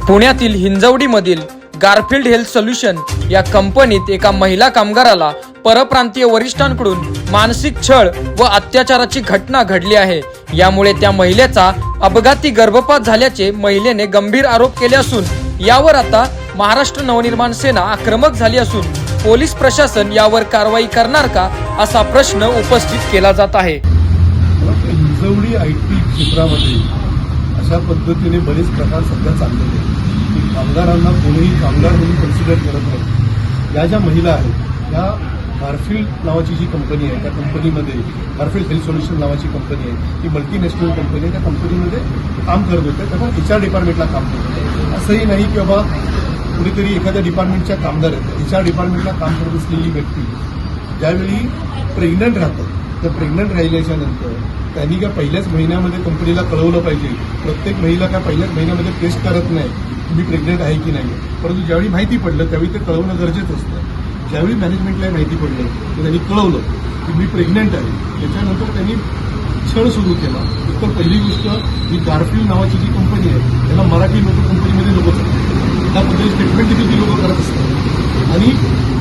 पुण्यातील हिंजवडीमधील Garfield health solution या कंपनीत एका महिला कामगाराला परप्रांतीय वरिष्ठांकडून मानसिक छळ व अत्याचाराची घटना घडली आहे। यामुळे त्या महिलेचा अपघाती गर्भपात झाल्याचे महिलेने गंभीर आरोप केले असून यावर आता महाराष्ट्र नवनिर्माण सेना आक्रमक झाली असून पोलीस प्रशासन यावर कारवाई करणार का असा प्रश्न उपस्थित केला जात आहे। हिंजवडी आयटी क्षेत्रामध्ये अशा पद्धतीने बरेच प्रकार सध्या चाललेले आहेत की कामगारांना कोणीही कामगार म्हणून कन्सिडर करत नाही। या ज्या महिला आहेत त्या गारफील्ड नावाची जी कंपनी आहे त्या कंपनीमध्ये गारफील्ड हेल्थ सोल्युशन नावाची कंपनी आहे, ही मल्टीनॅशनल कंपनी आहे। त्या कंपनीमध्ये काम करत होते, त्यामुळे HR डिपार्टमेंटला काम करत होते। असंही नाही की बाबा कुठेतरी एखाद्या डिपार्टमेंटच्या कामगार आहेत, HR डिपार्टमेंटला काम करत असलेली व्यक्ती ज्यावेळी प्रेग्नंट राहतात तर प्रेग्नंट राहिल्याच्या नंतर त्यांनी काय पहिल्याच महिन्यामध्ये कंपनीला कळवलं पाहिजे। प्रत्येक महिला काय पहिल्याच महिन्यामध्ये टेस्ट करत नाही तुम्ही प्रेग्नंट आहे की नाही, परंतु ज्यावेळी माहिती पडलं त्यावेळी ते कळवणं गरजेचं असतं। ज्यावेळी मॅनेजमेंटला माहिती पडलं की त्यांनी कळवलं की मी प्रेग्नंट आहे, त्याच्यानंतर त्यांनी छळ सुरू केला। तर पहिली गोष्ट ही गारफील्ड नावाची जी कंपनी आहे त्याला मराठी लोक कंपनीमध्ये लोक करतात, त्या पद्धतीने स्टेटमेंट देखील ती लोक करत असतात आणि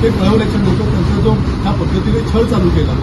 ते कळवल्याच्या नंतर त्यांचा जो ह्या पद्धतीने छळ चालू केला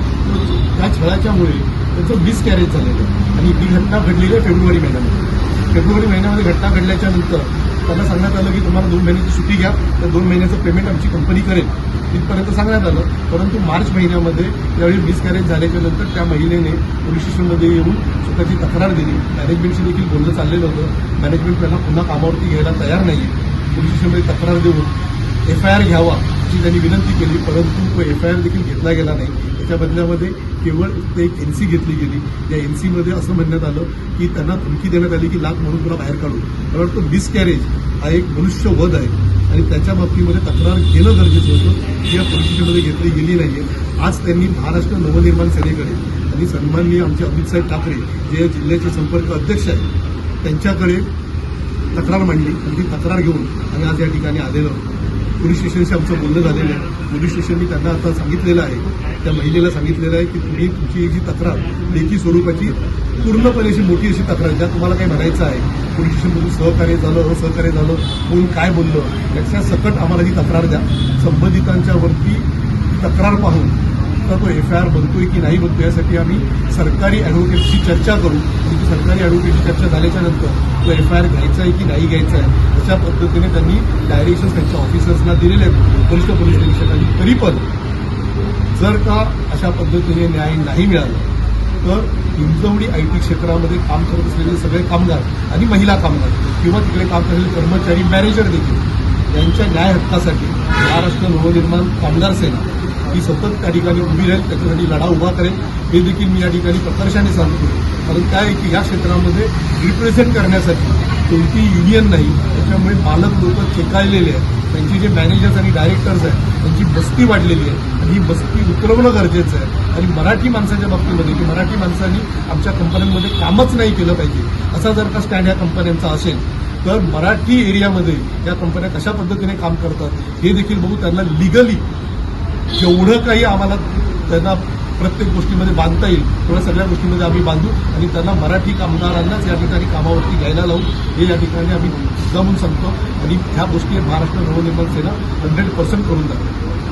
त्या छळाच्यामुळे त्यांचं मिसकॅरेज झालेलं आहे आणि ही घटना घडलेली आहे फेब्रुवारी महिन्यामध्ये। फेब्रुवारी महिन्यामध्ये घटना घडल्याच्या नंतर त्यांना सांगण्यात आलं की तुम्हाला 2 महिन्याची सुट्टी घ्या, तर 2 महिन्याचं पेमेंट आमची कंपनी करेल इथपर्यंत सांगण्यात आलं। परंतु मार्च महिन्यामध्ये ज्यावेळी मिसकॅरेज झाल्याच्या नंतर त्या महिलेने पोलीस स्टेशनमध्ये येऊन स्वतःची तक्रार दिली। मॅनेजमेंटशी देखील बोलणं चाललेलं होतं, मॅनेजमेंट त्यांना पुन्हा कामावरती घ्यायला तयार नाही। पोलीस स्टेशनमध्ये तक्रार देऊन FIR घ्यावा अशी त्यांनी विनंती केली, परंतु तो FIR देखील घेतला गेला नाही। त्याच्या बदल्यामध्ये केवळ ते एक NC घेतली गेली। या NCमध्ये असं म्हणण्यात आलं की त्यांना धमकी देण्यात आली की लाख म्हणून तुला बाहेर काढू। मला वाटतं मिसकॅरेज हा एक मनुष्यवध आहे आणि त्याच्या बाबतीमध्ये तक्रार घेणं गरजेचं होतं, की या पोलीस स्टेशनमध्ये घेतली गेली नाहीये। आज त्यांनी महाराष्ट्र नवनिर्माण सेनेकडे आणि सन्माननीय आमचे अमितसाहेब ठाकरे जे जिल्ह्याचे संपर्क अध्यक्ष आहेत त्यांच्याकडे तक्रार मांडली आणि ती तक्रार घेऊन आम्ही आज या ठिकाणी आलेलो आहोत। पोलीस स्टेशनशी आमचं बोलणं झालेलं आहे। पोलीस स्टेशननी त्यांना आता सांगितलेलं आहे, त्या महिलेला सांगितलेलं आहे की तुम्ही तुमची जी तक्रार लेखी स्वरूपाची पूर्णपणे अशी मोठी अशी तक्रार ज्या तुम्हाला काही म्हणायचं आहे, पोलीस स्टेशनमधून सहकार्य झालं असहकार्य झालं कोण काय बोललं याच्या सकट आम्हाला ही तक्रार द्या। संबंधितांच्या वरती तक्रार पाहून तर तो FIR बनतोय की नाही बनतोय यासाठी आम्ही सरकारी ॲडव्होकेटशी चर्चा करू आणि ती सरकारी ॲडव्होकेटची चर्चा झाल्याच्या नंतर तो FIR घ्यायचा आहे की नाही घ्यायचा आहे अशा पद्धतीने त्यांनी डायरेक्शन्स त्यांच्या ऑफिसर्सना दिलेले आहेत पोलीस निरीक्षकांनी। तरी पण जर का अशा पद्धतीने न्याय नाही मिळाला तर हिंजवडी IT क्षेत्रामध्ये काम करत असलेले सगळे कामगार आणि महिला कामगार किंवा तिकडे काम करलेले कर्मचारी मॅनेजर देखील यांच्या न्याय हक्कासाठी महाराष्ट्र नवनिर्माण कामगार सेना ही सतत त्या ठिकाणी उभी राहील, त्याच्यासाठी लढा उभा करेल हे देखील मी या ठिकाणी प्रकर्षाने सांगतो। कारण काय आहे की या क्षेत्रामध्ये रिप्रेझेंट करण्यासाठी कोणती युनियन नाही, त्याच्यामुळे मालक लोक चेकाळलेले आहेत। त्यांचे जे मॅनेजर्स आणि डायरेक्टर्स आहेत त्यांची बस्ती वाढलेली आहे आणि ही बस्ती उतरवणं गरजेचं आहे। आणि मराठी माणसाच्या बाबतीमध्ये की मराठी माणसांनी आमच्या कंपन्यांमध्ये कामच नाही केलं पाहिजे असा जर का स्टँड या कंपन्यांचा असेल तर मराठी एरियामध्ये या कंपन्या कशा पद्धतीने काम करतात हे देखील बघू। त्यांना लिगली जेवढं काही आम्हाला त्यांना प्रत्येक गोष्टीमध्ये बांधता येईल तेवढ्या सगळ्या गोष्टीमध्ये आम्ही बांधू आणि त्यांना मराठी कामगारांनाच या ठिकाणी कामावरती घ्यायला लावू हे या ठिकाणी आम्ही जमून सांगतो आणि ह्या गोष्टी महाराष्ट्र नवनिर्माण सेना 100% करून जातो।